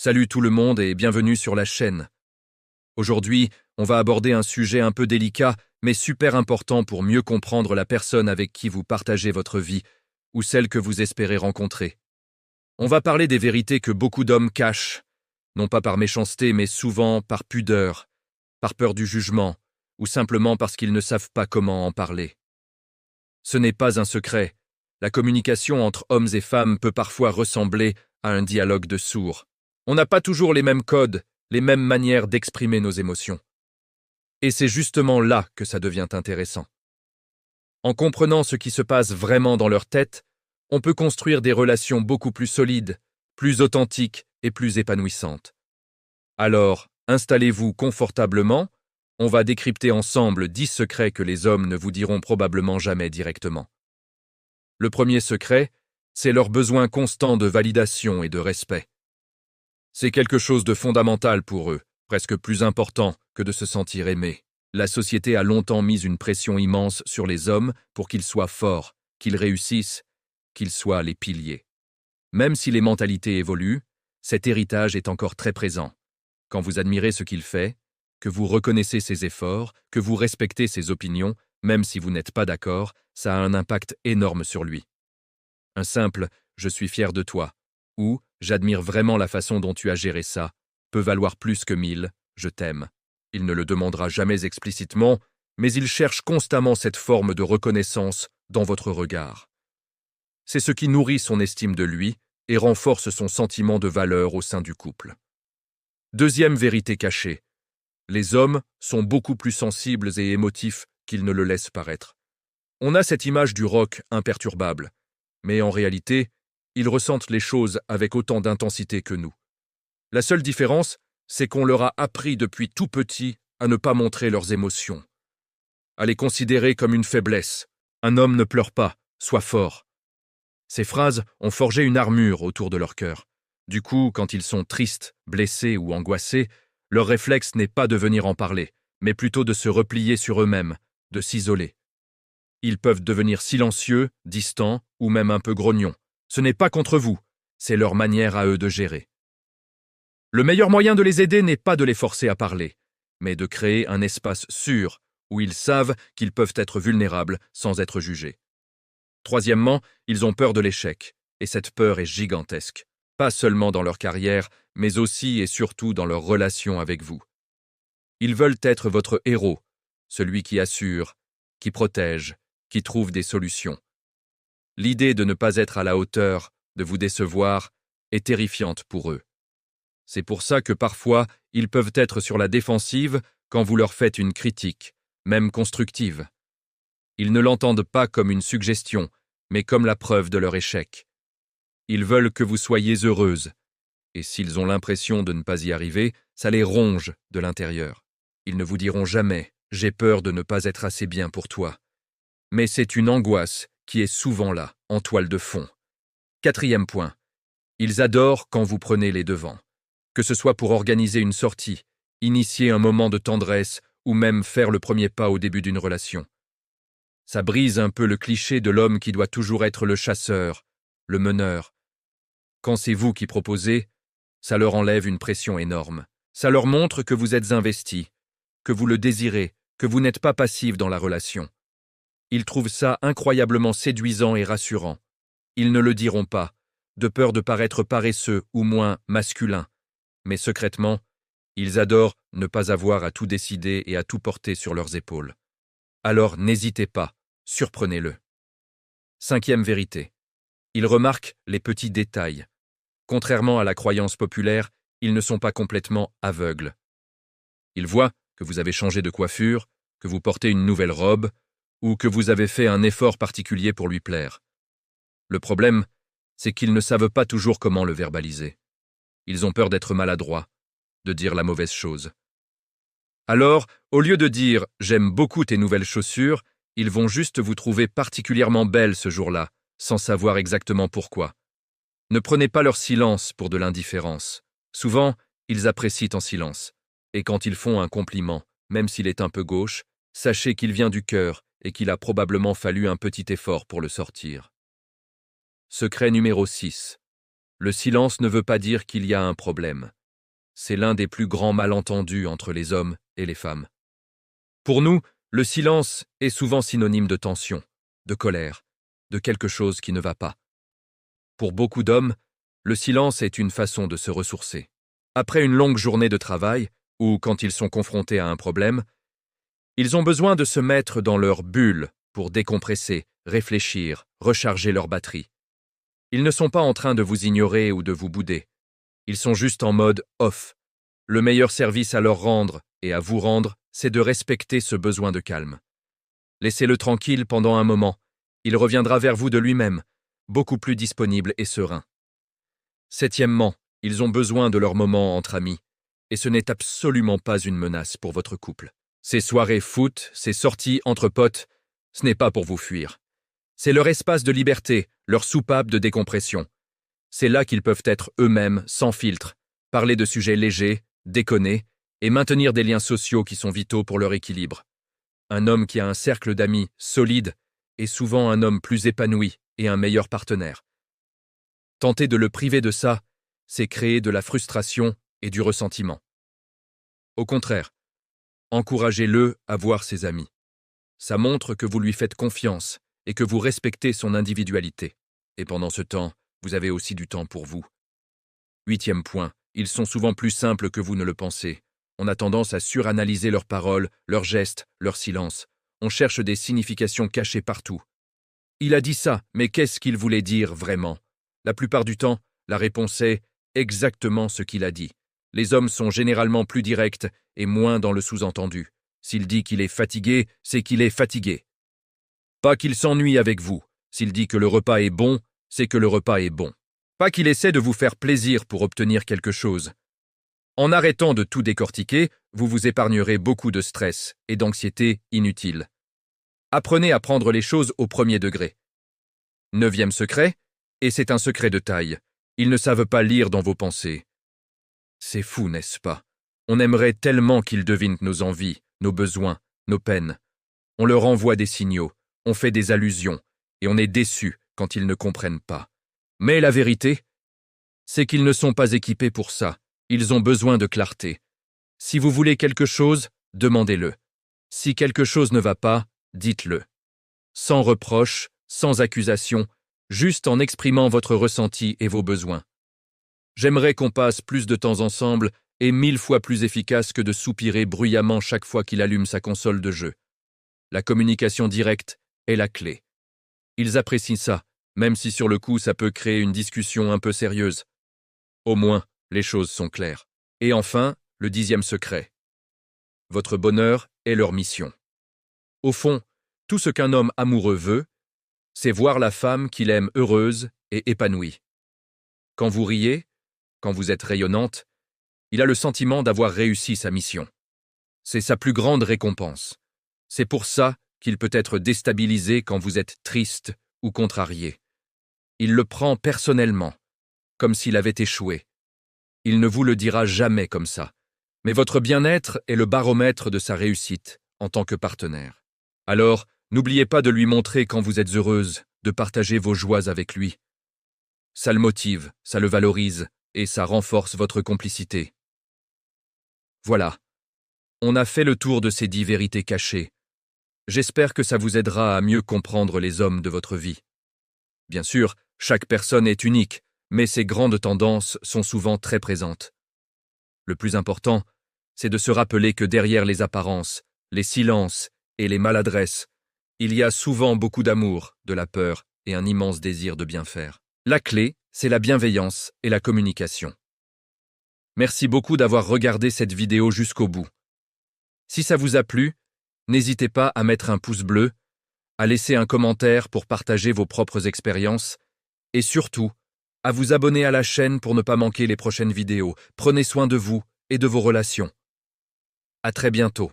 Salut tout le monde et bienvenue sur la chaîne. Aujourd'hui, on va aborder un sujet un peu délicat, mais super important pour mieux comprendre la personne avec qui vous partagez votre vie ou celle que vous espérez rencontrer. On va parler des vérités que beaucoup d'hommes cachent, non pas par méchanceté, mais souvent par pudeur, par peur du jugement, ou simplement parce qu'ils ne savent pas comment en parler. Ce n'est pas un secret. La communication entre hommes et femmes peut parfois ressembler à un dialogue de sourds. On n'a pas toujours les mêmes codes, les mêmes manières d'exprimer nos émotions. Et c'est justement là que ça devient intéressant. En comprenant ce qui se passe vraiment dans leur tête, on peut construire des relations beaucoup plus solides, plus authentiques et plus épanouissantes. Alors, installez-vous confortablement, on va décrypter ensemble 10 secrets que les hommes ne vous diront probablement jamais directement. Le premier secret, c'est leur besoin constant de validation et de respect. C'est quelque chose de fondamental pour eux, presque plus important que de se sentir aimé. La société a longtemps mis une pression immense sur les hommes pour qu'ils soient forts, qu'ils réussissent, qu'ils soient les piliers. Même si les mentalités évoluent, cet héritage est encore très présent. Quand vous admirez ce qu'il fait, que vous reconnaissez ses efforts, que vous respectez ses opinions, même si vous n'êtes pas d'accord, ça a un impact énorme sur lui. Un simple « je suis fier de toi » ou « j'admire vraiment la façon dont tu as géré ça » peut valoir plus que 1000 « je t'aime ». Il ne le demandera jamais explicitement, mais il cherche constamment cette forme de reconnaissance dans votre regard. C'est ce qui nourrit son estime de lui et renforce son sentiment de valeur au sein du couple. Deuxième vérité cachée. Les hommes sont beaucoup plus sensibles et émotifs qu'ils ne le laissent paraître. On a cette image du roc imperturbable, mais en réalité, ils ressentent les choses avec autant d'intensité que nous. La seule différence, c'est qu'on leur a appris depuis tout petit à ne pas montrer leurs émotions, à les considérer comme une faiblesse. Un homme ne pleure pas, sois fort. Ces phrases ont forgé une armure autour de leur cœur. Du coup, quand ils sont tristes, blessés ou angoissés, leur réflexe n'est pas de venir en parler, mais plutôt de se replier sur eux-mêmes, de s'isoler. Ils peuvent devenir silencieux, distants ou même un peu grognons. Ce n'est pas contre vous, c'est leur manière à eux de gérer. Le meilleur moyen de les aider n'est pas de les forcer à parler, mais de créer un espace sûr où ils savent qu'ils peuvent être vulnérables sans être jugés. Troisièmement, ils ont peur de l'échec, et cette peur est gigantesque, pas seulement dans leur carrière, mais aussi et surtout dans leur relation avec vous. Ils veulent être votre héros, celui qui assure, qui protège, qui trouve des solutions. L'idée de ne pas être à la hauteur, de vous décevoir, est terrifiante pour eux. C'est pour ça que parfois, ils peuvent être sur la défensive quand vous leur faites une critique, même constructive. Ils ne l'entendent pas comme une suggestion, mais comme la preuve de leur échec. Ils veulent que vous soyez heureuse, et s'ils ont l'impression de ne pas y arriver, ça les ronge de l'intérieur. Ils ne vous diront jamais « j'ai peur de ne pas être assez bien pour toi ». Mais c'est une angoisse qui est souvent là, en toile de fond. Quatrième point, ils adorent quand vous prenez les devants. Que ce soit pour organiser une sortie, initier un moment de tendresse ou même faire le premier pas au début d'une relation. Ça brise un peu le cliché de l'homme qui doit toujours être le chasseur, le meneur. Quand c'est vous qui proposez, ça leur enlève une pression énorme. Ça leur montre que vous êtes investi, que vous le désirez, que vous n'êtes pas passif dans la relation. Ils trouvent ça incroyablement séduisant et rassurant. Ils ne le diront pas, de peur de paraître paresseux ou moins masculin. Mais secrètement, ils adorent ne pas avoir à tout décider et à tout porter sur leurs épaules. Alors n'hésitez pas, surprenez-le. Cinquième vérité. Ils remarquent les petits détails. Contrairement à la croyance populaire, ils ne sont pas complètement aveugles. Ils voient que vous avez changé de coiffure, que vous portez une nouvelle robe, ou que vous avez fait un effort particulier pour lui plaire. Le problème, c'est qu'ils ne savent pas toujours comment le verbaliser. Ils ont peur d'être maladroits, de dire la mauvaise chose. Alors, au lieu de dire « j'aime beaucoup tes nouvelles chaussures », ils vont juste vous trouver particulièrement belle ce jour-là, sans savoir exactement pourquoi. Ne prenez pas leur silence pour de l'indifférence. Souvent, ils apprécient en silence. Et quand ils font un compliment, même s'il est un peu gauche, sachez qu'il vient du cœur et qu'il a probablement fallu un petit effort pour le sortir. Secret numéro 6. Le silence ne veut pas dire qu'il y a un problème. C'est l'un des plus grands malentendus entre les hommes et les femmes. Pour nous, le silence est souvent synonyme de tension, de colère, de quelque chose qui ne va pas. Pour beaucoup d'hommes, le silence est une façon de se ressourcer. Après une longue journée de travail, ou quand ils sont confrontés à un problème, ils ont besoin de se mettre dans leur bulle pour décompresser, réfléchir, recharger leur batterie. Ils ne sont pas en train de vous ignorer ou de vous bouder. Ils sont juste en mode off. Le meilleur service à leur rendre et à vous rendre, c'est de respecter ce besoin de calme. Laissez-le tranquille pendant un moment. Il reviendra vers vous de lui-même, beaucoup plus disponible et serein. Septièmement, ils ont besoin de leur moment entre amis, et ce n'est absolument pas une menace pour votre couple. Ces soirées foot, ces sorties entre potes, ce n'est pas pour vous fuir. C'est leur espace de liberté, leur soupape de décompression. C'est là qu'ils peuvent être eux-mêmes, sans filtre, parler de sujets légers, déconner, et maintenir des liens sociaux qui sont vitaux pour leur équilibre. Un homme qui a un cercle d'amis solide est souvent un homme plus épanoui et un meilleur partenaire. Tenter de le priver de ça, c'est créer de la frustration et du ressentiment. Au contraire, encouragez-le à voir ses amis. Ça montre que vous lui faites confiance et que vous respectez son individualité. Et pendant ce temps, vous avez aussi du temps pour vous. Huitième point, ils sont souvent plus simples que vous ne le pensez. On a tendance à suranalyser leurs paroles, leurs gestes, leurs silences. On cherche des significations cachées partout. Il a dit ça, mais qu'est-ce qu'il voulait dire vraiment? La plupart du temps, la réponse est exactement ce qu'il a dit. Les hommes sont généralement plus directs et moins dans le sous-entendu. S'il dit qu'il est fatigué, c'est qu'il est fatigué. Pas qu'il s'ennuie avec vous. S'il dit que le repas est bon, c'est que le repas est bon. Pas qu'il essaie de vous faire plaisir pour obtenir quelque chose. En arrêtant de tout décortiquer, vous vous épargnerez beaucoup de stress et d'anxiété inutiles. Apprenez à prendre les choses au premier degré. Neuvième secret, et c'est un secret de taille. Ils ne savent pas lire dans vos pensées. C'est fou, n'est-ce pas? On aimerait tellement qu'ils devinent nos envies, nos besoins, nos peines. On leur envoie des signaux, on fait des allusions, et on est déçu quand ils ne comprennent pas. Mais la vérité, c'est qu'ils ne sont pas équipés pour ça. Ils ont besoin de clarté. Si vous voulez quelque chose, demandez-le. Si quelque chose ne va pas, dites-le. Sans reproche, sans accusation, juste en exprimant votre ressenti et vos besoins. J'aimerais qu'on passe plus de temps ensemble et 1000 fois plus efficace que de soupirer bruyamment chaque fois qu'il allume sa console de jeu. La communication directe est la clé. Ils apprécient ça, même si sur le coup ça peut créer une discussion un peu sérieuse. Au moins, les choses sont claires. Et enfin, le 10e secret. Votre bonheur est leur mission. Au fond, tout ce qu'un homme amoureux veut, c'est voir la femme qu'il aime heureuse et épanouie. Quand vous riez, quand vous êtes rayonnante, il a le sentiment d'avoir réussi sa mission. C'est sa plus grande récompense. C'est pour ça qu'il peut être déstabilisé quand vous êtes triste ou contrarié. Il le prend personnellement, comme s'il avait échoué. Il ne vous le dira jamais comme ça, mais votre bien-être est le baromètre de sa réussite en tant que partenaire. Alors, n'oubliez pas de lui montrer quand vous êtes heureuse, de partager vos joies avec lui. Ça le motive, ça le valorise, et ça renforce votre complicité. Voilà, on a fait le tour de ces 10 vérités cachées. J'espère que ça vous aidera à mieux comprendre les hommes de votre vie. Bien sûr, chaque personne est unique, mais ces grandes tendances sont souvent très présentes. Le plus important, c'est de se rappeler que derrière les apparences, les silences et les maladresses, il y a souvent beaucoup d'amour, de la peur et un immense désir de bien faire. La clé, c'est la bienveillance et la communication. Merci beaucoup d'avoir regardé cette vidéo jusqu'au bout. Si ça vous a plu, n'hésitez pas à mettre un pouce bleu, à laisser un commentaire pour partager vos propres expériences et surtout, à vous abonner à la chaîne pour ne pas manquer les prochaines vidéos. Prenez soin de vous et de vos relations. À très bientôt.